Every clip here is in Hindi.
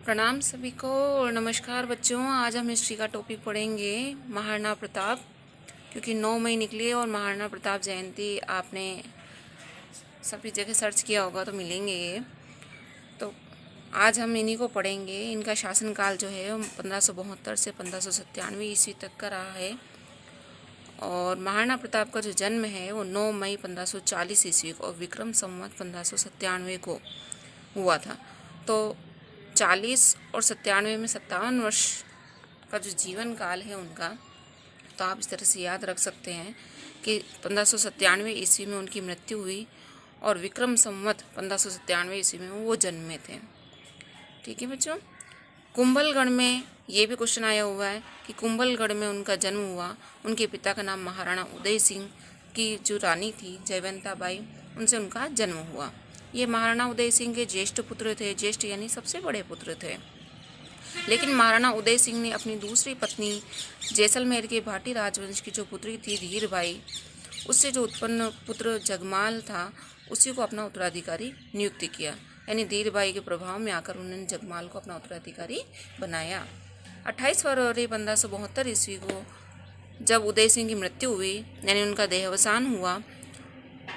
प्रणाम सभी को और नमस्कार बच्चों। आज हम हिस्ट्री का टॉपिक पढ़ेंगे महाराणा प्रताप, क्योंकि 9 मई निकली है और महाराणा प्रताप जयंती आपने सभी जगह सर्च किया होगा तो मिलेंगे ये। तो आज हम इन्हीं को पढ़ेंगे। इनका शासनकाल जो है वो 1572 से 1597 ईस्वी तक का रहा है और महाराणा प्रताप का जो जन्म है वो 9 मई 1540 ईस्वी को और विक्रम संवत 1597 को हुआ था। तो 40 और 97 में 57 वर्ष का जो जीवन काल है उनका, तो आप इस तरह से याद रख सकते हैं कि 1597 ईस्वी में उनकी मृत्यु हुई और विक्रम संवत 1597 ईस्वी में वो जन्मे थे। ठीक है बच्चों। कुंभलगढ़ में ये भी क्वेश्चन आया हुआ है कि कुंभलगढ़ में उनका जन्म हुआ। उनके पिता का नाम महाराणा उदय सिंह की जो रानी थी जयवंता बाई, उनसे उनका जन्म हुआ। ये महाराणा उदय सिंह के ज्येष्ठ पुत्र थे, ज्येष्ठ यानी सबसे बड़े पुत्र थे। लेकिन महाराणा उदय सिंह ने अपनी दूसरी पत्नी जैसलमेर के भाटी राजवंश की जो पुत्री थी धीरबाई, उससे जो उत्पन्न पुत्र जगमाल था उसी को अपना उत्तराधिकारी नियुक्त किया। यानी धीरबाई के प्रभाव में आकर उन्होंने जगमाल को अपना उत्तराधिकारी बनाया। 28 फरवरी 1572 ईस्वी को जब उदय सिंह की मृत्यु हुई, यानी उनका देहावसान हुआ,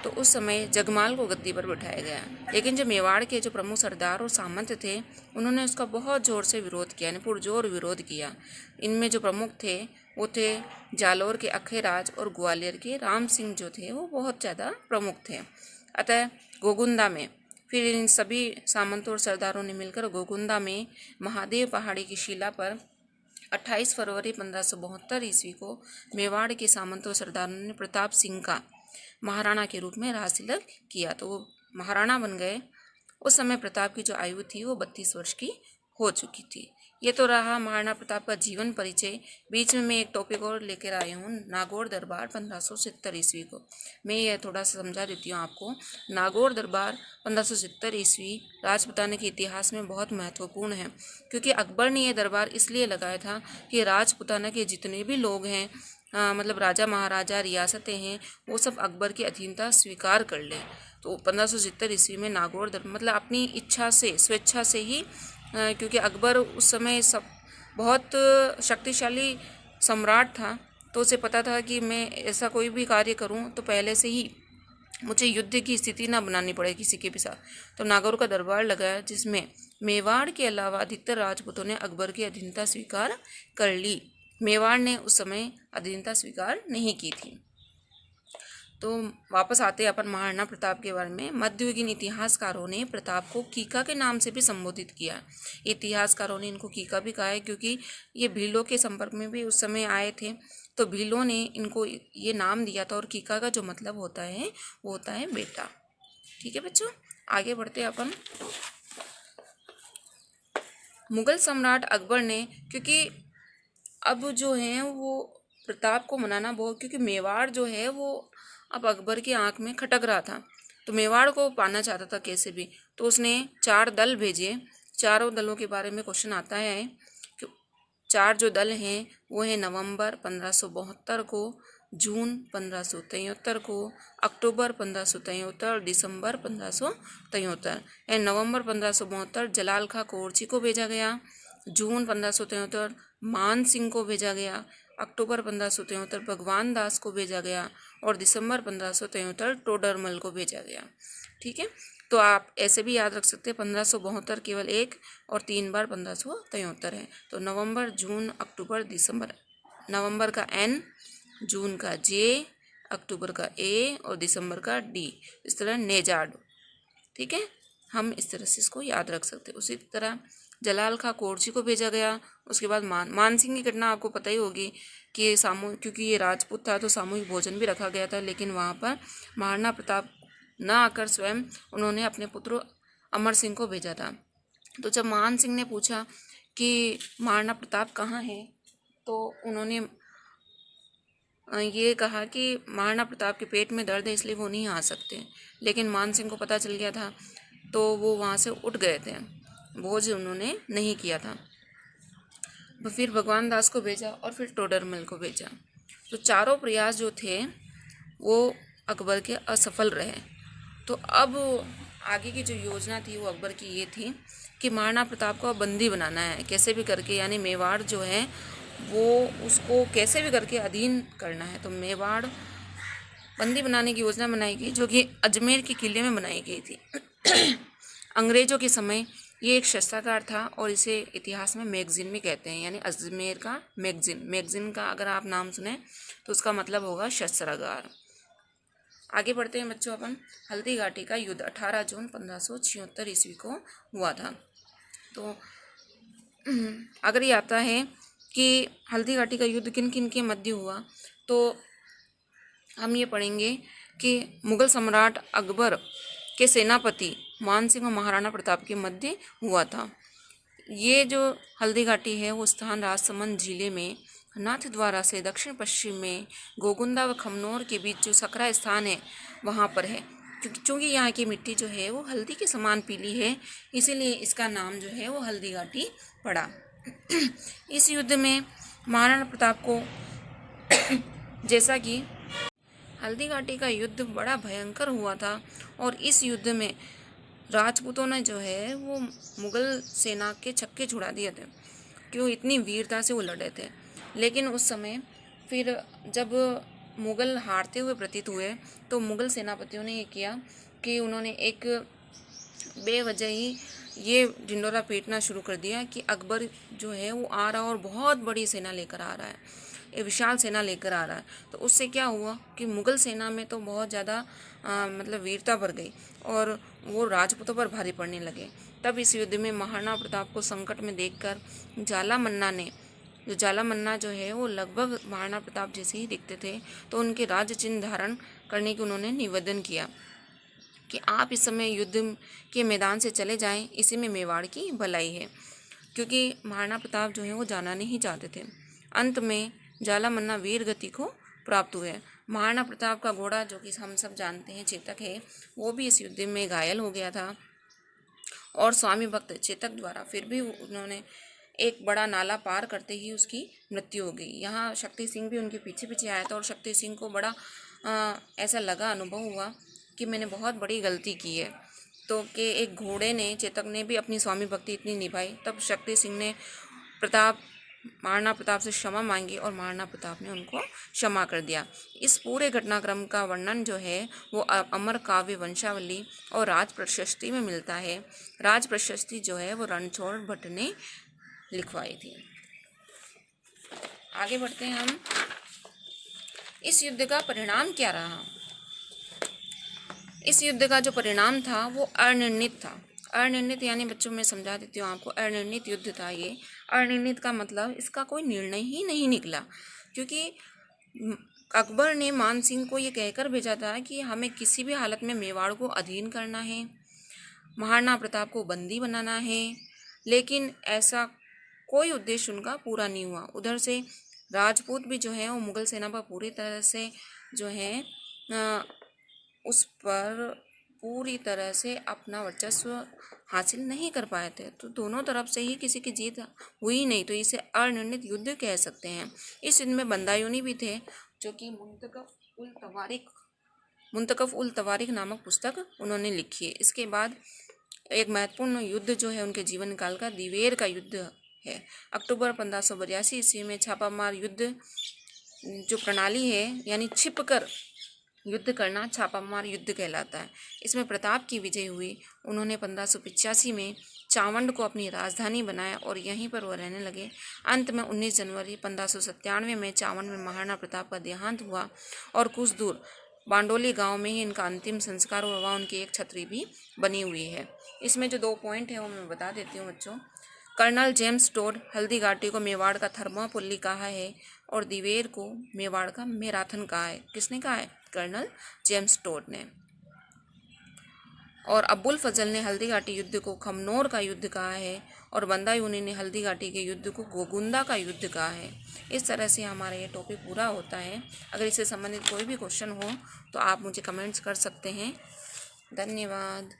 तो उस समय जगमाल को गद्दी पर बिठाया गया। लेकिन जो मेवाड़ के जो प्रमुख सरदार और सामंत थे उन्होंने उसका बहुत जोर से विरोध किया, यानी पुरजोर विरोध किया। इनमें जो प्रमुख थे वो थे जालौर के अखेराज और ग्वालियर के राम सिंह जो थे वो बहुत ज़्यादा प्रमुख थे। अतः गोगुंदा में फिर इन सभी सामंतों और सरदारों ने मिलकर गोगुंदा में महादेव पहाड़ी की शिला पर 28 फरवरी 1572 ईस्वी को मेवाड़ के सामंतों और सरदारों ने प्रताप सिंह का महाराणा के रूप में राजतिलक किया, तो वो महाराणा बन गए। उस समय प्रताप की जो आयु थी वो 32 वर्ष की हो चुकी थी। ये तो रहा महाराणा प्रताप का जीवन परिचय। बीच में मैं एक टॉपिक और लेकर आई हूँ, नागौर दरबार 1570 ईस्वी को। मैं ये थोड़ा सा समझा देती हूँ आपको। नागौर दरबार 1570 ईस्वी राजपुताना के इतिहास में बहुत महत्वपूर्ण है, क्योंकि अकबर ने यह दरबार इसलिए लगाया था कि राजपुताना के जितने भी लोग हैं, मतलब राजा महाराजा रियासतें हैं, वो सब अकबर की अधीनता स्वीकार कर लें। तो 1570 ईस्वी में नागौर दरबार मतलब अपनी इच्छा से, स्वेच्छा से ही, क्योंकि अकबर उस समय सब बहुत शक्तिशाली सम्राट था, तो उसे पता था कि मैं ऐसा कोई भी कार्य करूं तो पहले से ही मुझे युद्ध की स्थिति ना बनानी पड़े किसी के भी साथ। तो नागौर का दरबार लगाया, जिसमें मेवाड़ के अलावा अधिकतर राजपूतों ने अकबर की अधीनता स्वीकार कर ली। मेवाड़ ने उस समय अधीनता स्वीकार नहीं की थी। तो वापस आते हैं अपन महाराणा प्रताप के बारे में। मध्ययुगीन इतिहासकारों ने प्रताप को कीका के नाम से भी संबोधित किया। इतिहासकारों ने इनको कीका भी कहा है, क्योंकि ये भीलों के संपर्क में भी उस समय आए थे, तो भीलों ने इनको ये नाम दिया था। और कीका का जो मतलब होता है वो होता है बेटा। ठीक है बच्चों, आगे बढ़ते हैं अपन। मुगल सम्राट अकबर ने, क्योंकि अब जो है वो प्रताप को मनाना बहुत, क्योंकि मेवाड़ जो है वो अब अकबर की आंख में खटक रहा था, तो मेवाड़ को पाना चाहता था कैसे भी। तो उसने 4 दल भेजे। चारों दलों के बारे में क्वेश्चन आता है कि 4 जो दल हैं वो है नवंबर 1572 को, जून 1573 को, अक्टूबर 1573 और दिसंबर 1573। नवंबर 1572 जलाल खां कोरची को भेजा गया, जून 1573 मान सिंह को भेजा गया, अक्टूबर 1573 भगवान दास को भेजा गया और दिसंबर 1573 टोडरमल को भेजा गया। ठीक है, तो आप ऐसे भी याद रख सकते हैं 1572 केवल 1 और 3 बार 1573 है। तो नवंबर, जून, अक्टूबर, दिसंबर। नवंबर का N, जून का J, अक्टूबर का A और दिसंबर का D। इस तरह नेजार्ड। ठीक है, हम इस तरह से इसको याद रख सकते हैं। उसी तरह जलाल खां कोरची को भेजा गया। उसके बाद मान सिंह की घटना आपको पता ही होगी कि क्योंकि ये राजपूत था तो सामूहिक भोजन भी रखा गया था, लेकिन वहाँ पर महाराणा प्रताप न आकर स्वयं उन्होंने अपने पुत्र अमर सिंह को भेजा था। तो जब मान सिंह ने पूछा कि महाराणा प्रताप कहाँ हैं, तो उन्होंने ये कहा कि महाराणा प्रताप के पेट में दर्द है इसलिए वो नहीं आ सकते। लेकिन मान सिंह को पता चल गया था, तो वो वहाँ से उठ गए थे, भोज उन्होंने नहीं किया था। फिर भगवान दास को भेजा और फिर टोडरमल को भेजा। तो चारों प्रयास जो थे वो अकबर के असफल रहे। तो अब आगे की जो योजना थी वो अकबर की ये थी कि महाराणा प्रताप को बंदी बनाना है कैसे भी करके, यानी मेवाड़ जो है वो उसको कैसे भी करके अधीन करना है। तो मेवाड़ बंदी बनाने की योजना बनाई गई, जो कि अजमेर के किले में बनाई गई थी। अंग्रेजों के समय ये एक शस्त्रागार था और इसे इतिहास में मैगजीन भी कहते हैं, यानी अजमेर का मैगजीन। मैगजीन का अगर आप नाम सुने तो उसका मतलब होगा शस्त्रागार। आगे बढ़ते हैं बच्चों अपन। हल्दी घाटी का युद्ध 18 जून 1576 ईस्वी को हुआ था। तो अगर ये आता है कि हल्दी घाटी का युद्ध किन किन के मध्य हुआ, तो हम ये पढ़ेंगे कि मुगल सम्राट अकबर के सेनापति मान सिंह और महाराणा प्रताप के मध्य हुआ था। ये जो हल्दी घाटी है वो स्थान राजसमंद जिले में नाथद्वारा से दक्षिण पश्चिम में गोगुंदा व खमनोर के बीच जो सकरा स्थान है वहाँ पर है। क्योंकि यहाँ की मिट्टी जो है वो हल्दी के समान पीली है, इसीलिए इसका नाम जो है वो हल्दी घाटी पड़ा। इस युद्ध में महाराणा प्रताप को जैसा कि हल्दी घाटी का युद्ध बड़ा भयंकर हुआ था और इस युद्ध में राजपूतों ने जो है वो मुगल सेना के छक्के छुड़ा दिए थे, क्यों इतनी वीरता से वो लड़े थे। लेकिन उस समय फिर जब मुगल हारते हुए प्रतीत हुए तो मुगल सेनापतियों ने ये किया कि उन्होंने एक बेवजह ही ये ढिंडोरा पीटना शुरू कर दिया कि अकबर जो है वो आ रहा और बहुत बड़ी सेना लेकर आ रहा है, एक विशाल सेना लेकर आ रहा है। तो उससे क्या हुआ कि मुगल सेना में तो बहुत ज़्यादा मतलब वीरता भर गई और वो राजपूतों पर भारी पड़ने लगे। तब इस युद्ध में महाराणा प्रताप को संकट में देखकर जाला मन्ना जो है वो लगभग महाराणा प्रताप जैसे ही दिखते थे, तो उनके राज्य चिन्ह धारण करने की उन्होंने निवेदन किया कि आप इस समय युद्ध के मैदान से चले जाएं, इसी में मेवाड़ की भलाई है। क्योंकि महाराणा प्रताप जो है वो जाना नहीं चाहते थे। अंत में जाला मन्ना वीर गति को प्राप्त हुए। महाराणा प्रताप का घोड़ा जो कि हम सब जानते हैं चेतक है, वो भी इस युद्ध में घायल हो गया था और स्वामी भक्त चेतक द्वारा फिर भी उन्होंने एक बड़ा नाला पार करते ही उसकी मृत्यु हो गई। यहाँ शक्ति सिंह भी उनके पीछे पीछे आया था और शक्ति सिंह को बड़ा ऐसा लगा, अनुभव हुआ कि मैंने बहुत बड़ी गलती की है। तो कि एक घोड़े ने, चेतक ने भी अपनी स्वामी भक्ति इतनी निभाई, तब शक्ति सिंह ने महाराणा प्रताप से क्षमा मांगी और महाराणा प्रताप ने उनको क्षमा कर दिया। इस पूरे घटनाक्रम का वर्णन जो है वो अमर काव्य वंशावली और राज प्रशस्ति में मिलता है। राज प्रशस्ति जो है वो रणछोड़ भट्ट ने लिखवाई थी। आगे बढ़ते हैं हम। इस युद्ध का परिणाम क्या रहा? इस युद्ध का जो परिणाम था वो अनिर्णित था। अनिर्णित यानी बच्चों में समझा देती हूँ आपको, अनिर्णित युद्ध था ये। अनिर्णित का मतलब इसका कोई निर्णय ही नहीं निकला, क्योंकि अकबर ने मान सिंह को ये कहकर भेजा था कि हमें किसी भी हालत में मेवाड़ को अधीन करना है, महाराणा प्रताप को बंदी बनाना है, लेकिन ऐसा कोई उद्देश्य उनका पूरा नहीं हुआ। उधर से राजपूत भी जो है वो मुगल सेना पर पूरी तरह से जो है उस पर पूरी तरह से अपना वर्चस्व हासिल नहीं कर पाए थे। तो दोनों तरफ से ही किसी की जीत हुई नहीं, तो इसे अनिर्णित युद्ध कह सकते हैं। इस युद्ध में बंदायूनी भी थे, जो कि मुंतकफ उल तवारिक नामक पुस्तक उन्होंने लिखी है। इसके बाद एक महत्वपूर्ण युद्ध जो है उनके जीवन काल का दिवेर का युद्ध है। अक्टूबर 1582 ईस्वी में छापामार युद्ध जो प्रणाली है, यानी छिपकर युद्ध करना, छापामार युद्ध कहलाता है। इसमें प्रताप की विजय हुई। उन्होंने 1585 में चावंड को अपनी राजधानी बनाया और यहीं पर वो रहने लगे। अंत में 19 जनवरी 1597 में चावंड में महाराणा प्रताप का देहांत हुआ और कुछ दूर बांडोली गांव में ही इनका अंतिम संस्कार हुआ। वहाँ उनकी एक छतरी भी बनी हुई है। इसमें जो 2 पॉइंट है वो मैं बता देती हूँ बच्चों। Colonel James Tod Haldi Ghati को मेवाड़ का थर्मोपल्ली कहा है और दिवेर को मेवाड़ का मैराथन कहा है। किसने कहा है? कर्नल जेम्स टोड ने। और अबुल फजल ने हल्दी घाटी युद्ध को खमनोर का युद्ध कहा है और बंदायूनी ने हल्दी घाटी के युद्ध को गोगुंदा का युद्ध कहा है। इस तरह से हमारा ये टॉपिक पूरा होता है। अगर इससे संबंधित कोई भी क्वेश्चन हो तो आप मुझे कमेंट्स कर सकते हैं। धन्यवाद।